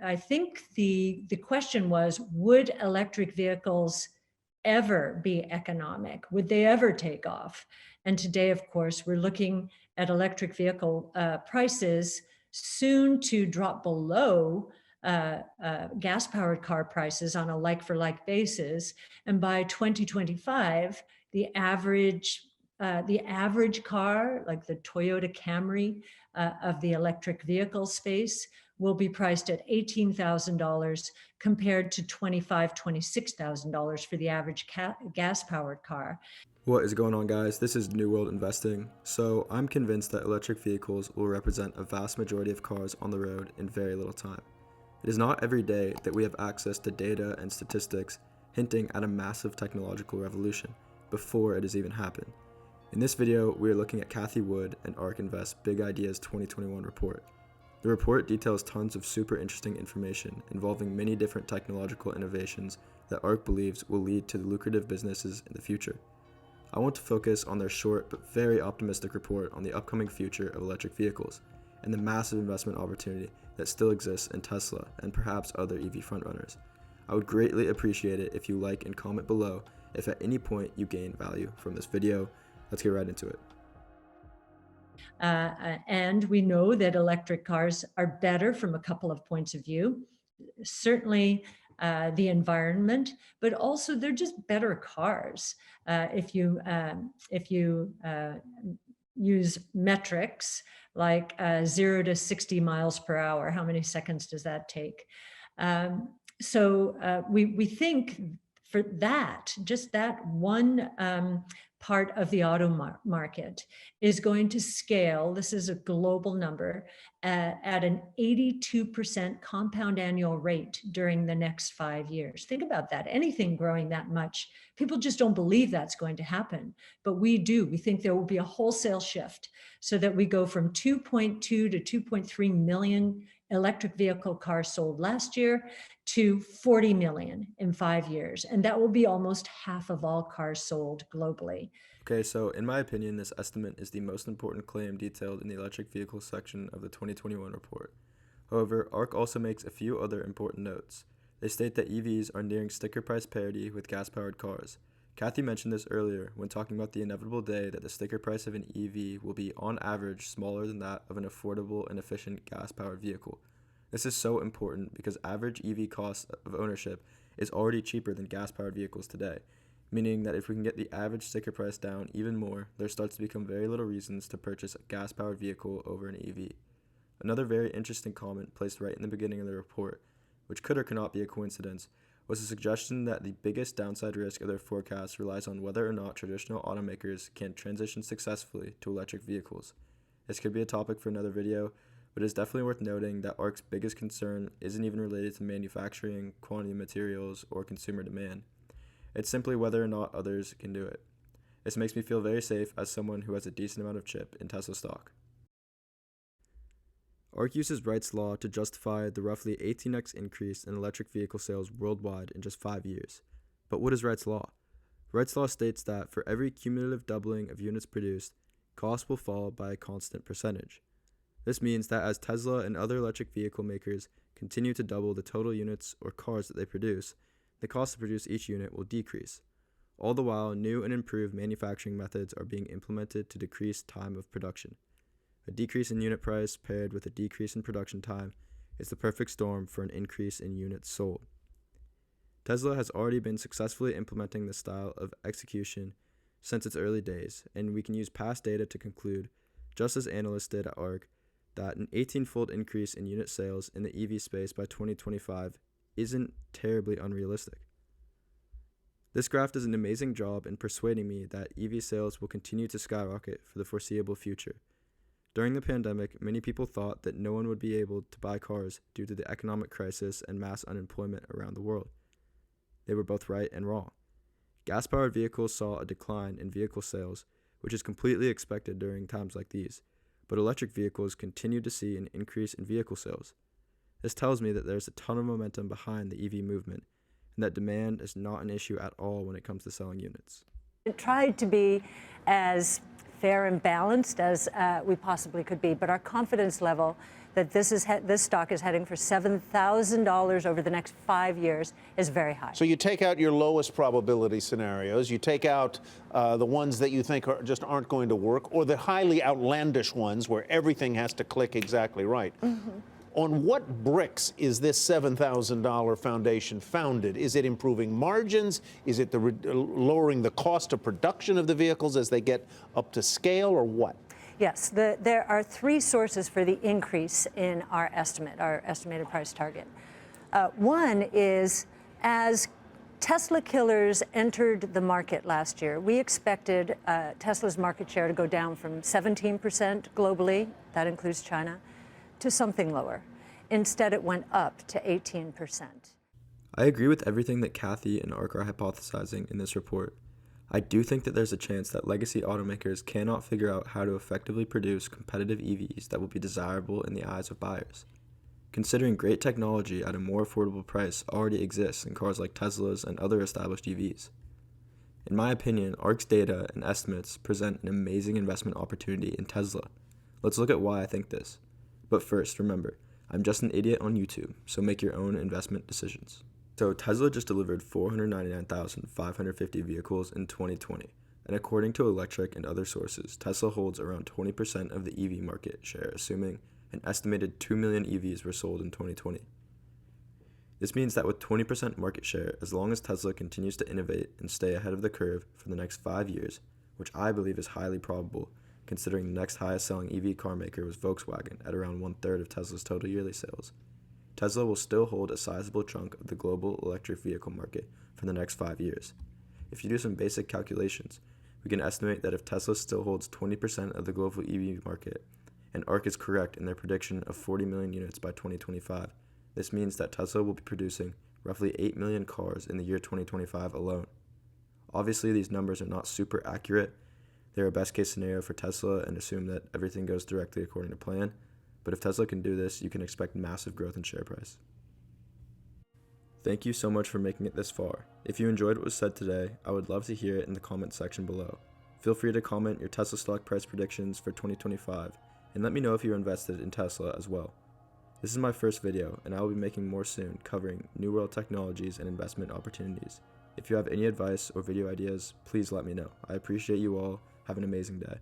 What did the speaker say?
I think the question was, would electric vehicles ever be economic? Would they ever take off? And today, of course, we're looking at electric vehicle prices soon to drop below gas-powered car prices on a like-for-like basis. And by 2025, the average car, like the Toyota Camry of the electric vehicle space, will be priced at $18,000 compared to $25,000, $26,000 for the average gas-powered car. What is going on, guys? This is New World Investing. So I'm convinced that electric vehicles will represent a vast majority of cars on the road in very little time. It is not every day that we have access to data and statistics hinting at a massive technological revolution before it has even happened. In this video, we are looking at Cathie Wood and ARK Invest's Big Ideas 2021 report. The report details tons of super interesting information involving many different technological innovations that ARK believes will lead to lucrative businesses in the future. I want to focus on their short but very optimistic report on the upcoming future of electric vehicles and the massive investment opportunity that still exists in Tesla and perhaps other EV frontrunners. I would greatly appreciate it if you like and comment below if at any point you gain value from this video. Let's get right into it. And we know that electric cars are better from a couple of points of view. Certainly the environment, but also they're just better cars. If you use metrics like 0 to 60 miles per hour, how many seconds does that take? So we think for that, just that one part of the auto market is going to scale, this is a global number, at an 82% compound annual rate during the next 5 years. Think about that. Anything growing that much, people just don't believe that's going to happen. But we do. We think there will be a wholesale shift so that we go from 2.2 to 2.3 million electric vehicle cars sold last year to 40 million in 5 years. And that will be almost half of all cars sold globally. Okay, so in my opinion, this estimate is the most important claim detailed in the electric vehicle section of the 2021 report. However, ARK also makes a few other important notes. They state that EVs are nearing sticker price parity with gas-powered cars. Cathie mentioned this earlier when talking about the inevitable day that the sticker price of an EV will be, on average, smaller than that of an affordable and efficient gas-powered vehicle. This is so important because average EV cost of ownership is already cheaper than gas-powered vehicles today, meaning that if we can get the average sticker price down even more, there starts to become very little reasons to purchase a gas-powered vehicle over an EV. Another very interesting comment placed right in the beginning of the report, which could or could not be a coincidence, was a suggestion that the biggest downside risk of their forecast relies on whether or not traditional automakers can transition successfully to electric vehicles. This could be a topic for another video, but it is definitely worth noting that ARK's biggest concern isn't even related to manufacturing, quantity of materials, or consumer demand. It's simply whether or not others can do it. This makes me feel very safe as someone who has a decent amount of chip in Tesla stock. ARK uses Wright's law to justify the roughly 18x increase in electric vehicle sales worldwide in just 5 years. But what is Wright's law? Wright's law states that for every cumulative doubling of units produced, costs will fall by a constant percentage. This means that as Tesla and other electric vehicle makers continue to double the total units or cars that they produce, the cost to produce each unit will decrease. All the while, new and improved manufacturing methods are being implemented to decrease time of production. A decrease in unit price paired with a decrease in production time is the perfect storm for an increase in units sold. Tesla has already been successfully implementing this style of execution since its early days, and we can use past data to conclude, just as analysts did at ARK, that an 18-fold increase in unit sales in the EV space by 2025 isn't terribly unrealistic. This graph does an amazing job in persuading me that EV sales will continue to skyrocket for the foreseeable future. During the pandemic, many people thought that no one would be able to buy cars due to the economic crisis and mass unemployment around the world. They were both right and wrong. Gas-powered vehicles saw a decline in vehicle sales, which is completely expected during times like these, but electric vehicles continue to see an increase in vehicle sales. This tells me that there's a ton of momentum behind the EV movement, and that demand is not an issue at all when it comes to selling units. It tried to be as fair and balanced as we possibly could be. But our confidence level that this stock is heading for $7,000 over the next 5 years is very high. So you take out your lowest probability scenarios, you take out the ones that you think just aren't going to work, or the highly outlandish ones where everything has to click exactly right. On what bricks is this $7,000 foundation founded? Is it improving margins? Is it lowering the cost of production of the vehicles as they get up to scale, or what? Yes, there are three sources for the increase in our estimate, our estimated price target. One is, as Tesla killers entered the market last year, we expected Tesla's market share to go down from 17% globally, that includes China, to something lower. Instead, it went up to 18%. I agree with everything that Cathie and ARC are hypothesizing in this report. I do think that there's a chance that legacy automakers cannot figure out how to effectively produce competitive EVs that will be desirable in the eyes of buyers. Considering great technology at a more affordable price already exists in cars like Tesla's and other established EVs. In my opinion, ARC's data and estimates present an amazing investment opportunity in Tesla. Let's look at why I think this. But first, remember, I'm just an idiot on YouTube, so make your own investment decisions. So Tesla just delivered 499,550 vehicles in 2020, and according to Electric and other sources, Tesla holds around 20% of the EV market share, assuming an estimated 2 million EVs were sold in 2020. This means that with 20% market share, as long as Tesla continues to innovate and stay ahead of the curve for the next 5 years, which I believe is highly probable, considering the next highest selling EV car maker was Volkswagen at around 1/3 of Tesla's total yearly sales, Tesla will still hold a sizable chunk of the global electric vehicle market for the next 5 years. If you do some basic calculations, we can estimate that if Tesla still holds 20% of the global EV market, and ARC is correct in their prediction of 40 million units by 2025, this means that Tesla will be producing roughly 8 million cars in the year 2025 alone. Obviously, these numbers are not super accurate. They're a best case scenario for Tesla and assume that everything goes directly according to plan. But if Tesla can do this, you can expect massive growth in share price. Thank you so much for making it this far. If you enjoyed what was said today, I would love to hear it in the comment section below. Feel free to comment your Tesla stock price predictions for 2025, and let me know if you're invested in Tesla as well. This is my first video, and I will be making more soon covering New World technologies and investment opportunities. If you have any advice or video ideas, please let me know. I appreciate you all. Have an amazing day.